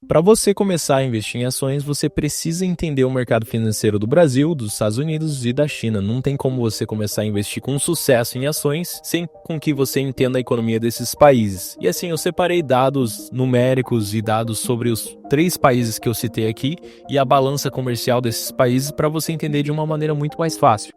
Para você começar a investir em ações, você precisa entender o mercado financeiro do Brasil, dos Estados Unidos e da China. Não tem como você começar a investir com sucesso em ações sem com que você entenda a economia desses países. E assim, eu separei dados numéricos e dados sobre os 3 países que eu citei aqui e a balança comercial desses países para você entender de uma maneira muito mais fácil.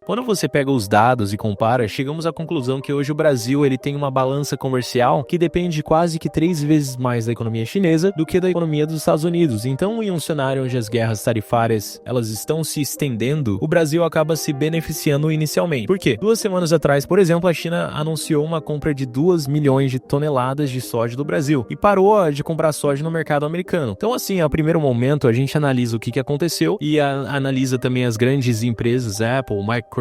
Quando você pega os dados e compara, chegamos à conclusão que hoje o Brasil ele tem uma balança comercial que depende quase que 3 vezes mais da economia chinesa do que da economia dos Estados Unidos. Então, em um cenário onde as guerras tarifárias elas estão se estendendo, o Brasil acaba se beneficiando inicialmente. Por quê? 2 semanas atrás, por exemplo, a China anunciou uma compra de 2 milhões de toneladas de soja do Brasil e parou de comprar soja no mercado americano. Então, assim, a primeiro momento, a gente analisa o que aconteceu e analisa também as grandes empresas, Apple, Microsoft,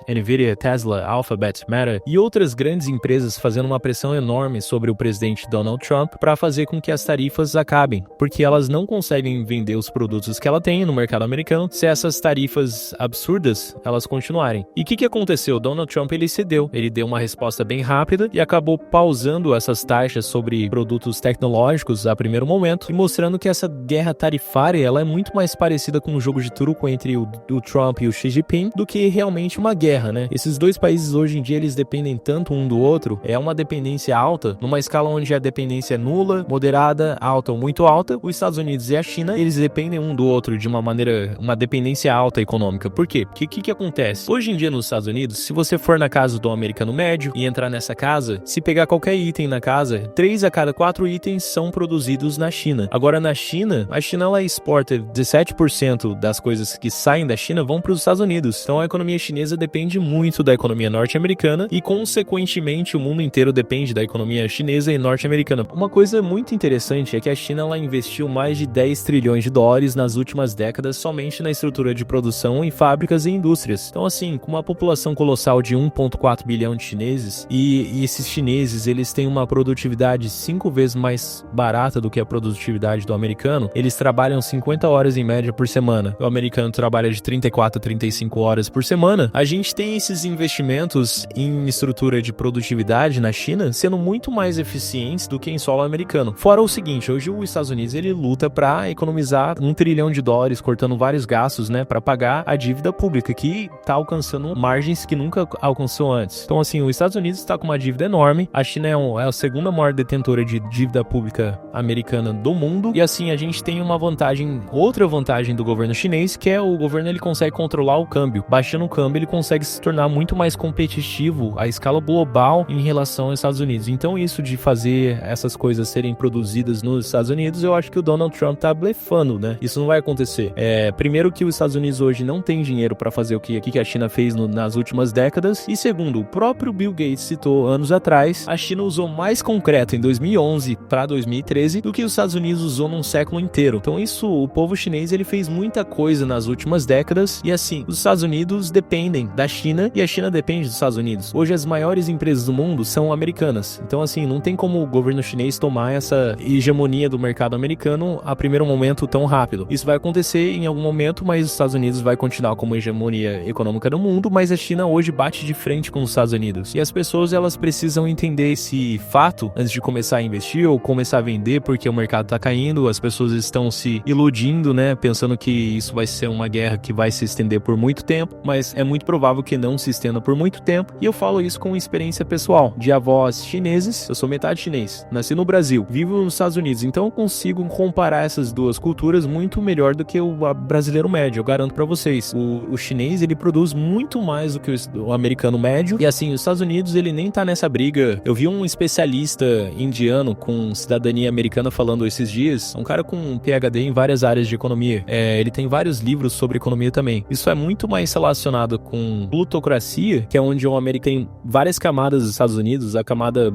Nvidia, Tesla, Alphabet, Meta e outras grandes empresas fazendo uma pressão enorme sobre o presidente Donald Trump para fazer com que as tarifas acabem, porque elas não conseguem vender os produtos que ela tem no mercado americano se essas tarifas absurdas elas continuarem. E o que aconteceu? Donald Trump ele cedeu, ele deu uma resposta bem rápida e acabou pausando essas taxas sobre produtos tecnológicos a primeiro momento e mostrando que essa guerra tarifária ela é muito mais parecida com um jogo de truco entre o Trump e o Xi Jinping do que realmente uma guerra, né? Esses 2 países hoje em dia eles dependem tanto um do outro, é uma dependência alta, numa escala onde a dependência é nula, moderada, alta ou muito alta. Os Estados Unidos e a China, eles dependem um do outro de uma maneira, uma dependência alta econômica. Por quê? Porque o que acontece? Hoje em dia nos Estados Unidos, se você for na casa do americano médio e entrar nessa casa, se pegar qualquer item na casa, 3 a cada 4 itens são produzidos na China. Agora na China, a China ela exporta 17% das coisas que saem da China vão para os Estados Unidos. Então a economia chinesa depende muito da economia norte-americana e, consequentemente, o mundo inteiro depende da economia chinesa e norte-americana. Uma coisa muito interessante é que a China ela investiu mais de 10 trilhões de dólares nas últimas décadas somente na estrutura de produção em fábricas e indústrias. Então, assim, com uma população colossal de 1,4 bilhão de chineses e esses chineses eles têm uma produtividade 5 vezes mais barata do que a produtividade do americano, eles trabalham 50 horas em média por semana. O americano trabalha de 34 a 35 horas por semana. A gente tem esses investimentos em estrutura de produtividade na China sendo muito mais eficientes do que em solo americano. Fora o seguinte, hoje os Estados Unidos ele luta para economizar 1 trilhão de dólares, cortando vários gastos, né, para pagar a dívida pública, que está alcançando margens que nunca alcançou antes. Então, assim, os Estados Unidos está com uma dívida enorme, a China é a segunda maior detentora de dívida pública americana do mundo, e assim, a gente tem uma vantagem, outra vantagem do governo chinês, que é o governo ele consegue controlar o câmbio. Baixando o câmbio, ele consegue se tornar muito mais competitivo à escala global em relação aos Estados Unidos. Então, isso de fazer essas coisas serem produzidas nos Estados Unidos, eu acho que o Donald Trump tá blefando, né? Isso não vai acontecer. Primeiro que os Estados Unidos hoje não tem dinheiro para fazer o que a China fez nas últimas décadas. E segundo, o próprio Bill Gates citou anos atrás, a China usou mais concreto em 2011 para 2013 do que os Estados Unidos usou num século inteiro. Então, isso, o povo chinês, ele fez muita coisa nas últimas décadas e assim, os Estados Unidos dependem da China e a China depende dos Estados Unidos. Hoje as maiores empresas do mundo são americanas. Então assim, não tem como o governo chinês tomar essa hegemonia do mercado americano a primeiro momento tão rápido. Isso vai acontecer em algum momento, mas os Estados Unidos vai continuar como hegemonia econômica do mundo, mas a China hoje bate de frente com os Estados Unidos. E as pessoas elas precisam entender esse fato antes de começar a investir ou começar a vender porque o mercado tá caindo, as pessoas estão se iludindo, né, pensando que isso vai ser uma guerra que vai se estender por muito tempo, mas é muito provável que não se estenda por muito tempo, e eu falo isso com experiência pessoal, de avós chineses, eu sou metade chinês, nasci no Brasil, vivo nos Estados Unidos, então eu consigo comparar essas duas culturas muito melhor do que o brasileiro médio, eu garanto pra vocês. O chinês, ele produz muito mais do que o americano médio, e assim, os Estados Unidos, ele nem tá nessa briga. Eu vi um especialista indiano com cidadania americana falando esses dias, um cara com um PhD em várias áreas de economia, ele tem vários livros sobre economia também. Isso é muito mais relacionado com plutocracia, que é onde o América tem várias camadas dos Estados Unidos, a camada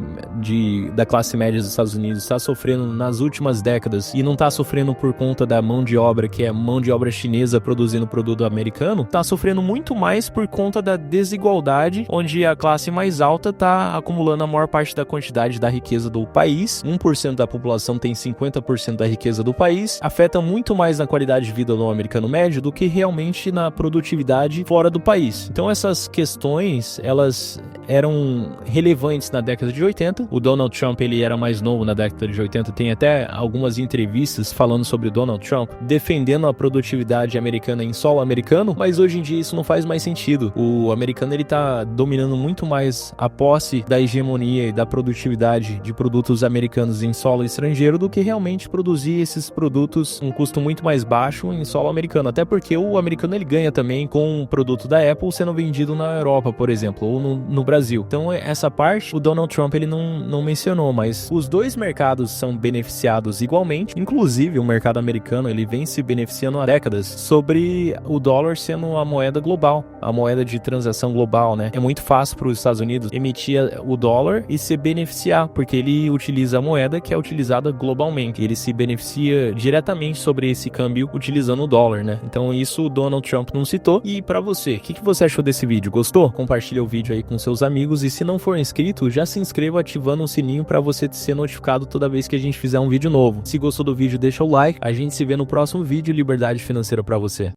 da classe média dos Estados Unidos está sofrendo nas últimas décadas e não está sofrendo por conta da mão de obra, que é mão de obra chinesa produzindo produto americano, está sofrendo muito mais por conta da desigualdade, onde a classe mais alta está acumulando a maior parte da quantidade da riqueza do país, 1% da população tem 50% da riqueza do país, afeta muito mais na qualidade de vida do americano médio do que realmente na produtividade fora fora do país. Então essas questões, elas eram relevantes na década de 80. O Donald Trump, ele era mais novo na década de 80, tem até algumas entrevistas falando sobre o Donald Trump, defendendo a produtividade americana em solo americano, mas hoje em dia isso não faz mais sentido. O americano, ele tá dominando muito mais a posse da hegemonia e da produtividade de produtos americanos em solo estrangeiro do que realmente produzir esses produtos um custo muito mais baixo em solo americano, até porque o americano, ele ganha também com o produto da Apple sendo vendido na Europa, por exemplo, ou no Brasil. Então essa parte o Donald Trump ele não mencionou, mas os dois mercados são beneficiados igualmente. Inclusive o mercado americano, ele vem se beneficiando há décadas sobre o dólar sendo a moeda global, a moeda de transação global, né? É muito fácil para os Estados Unidos emitir o dólar e se beneficiar, porque ele utiliza a moeda que é utilizada globalmente. Ele se beneficia diretamente sobre esse câmbio utilizando o dólar, né? Então isso o Donald Trump não citou. E para você, o que você achou desse vídeo? Gostou? Compartilha o vídeo aí com seus amigos e se não for inscrito, já se inscreva ativando o sininho para você ser notificado toda vez que a gente fizer um vídeo novo. Se gostou do vídeo, deixa o like. A gente se vê no próximo vídeo. Liberdade financeira para você.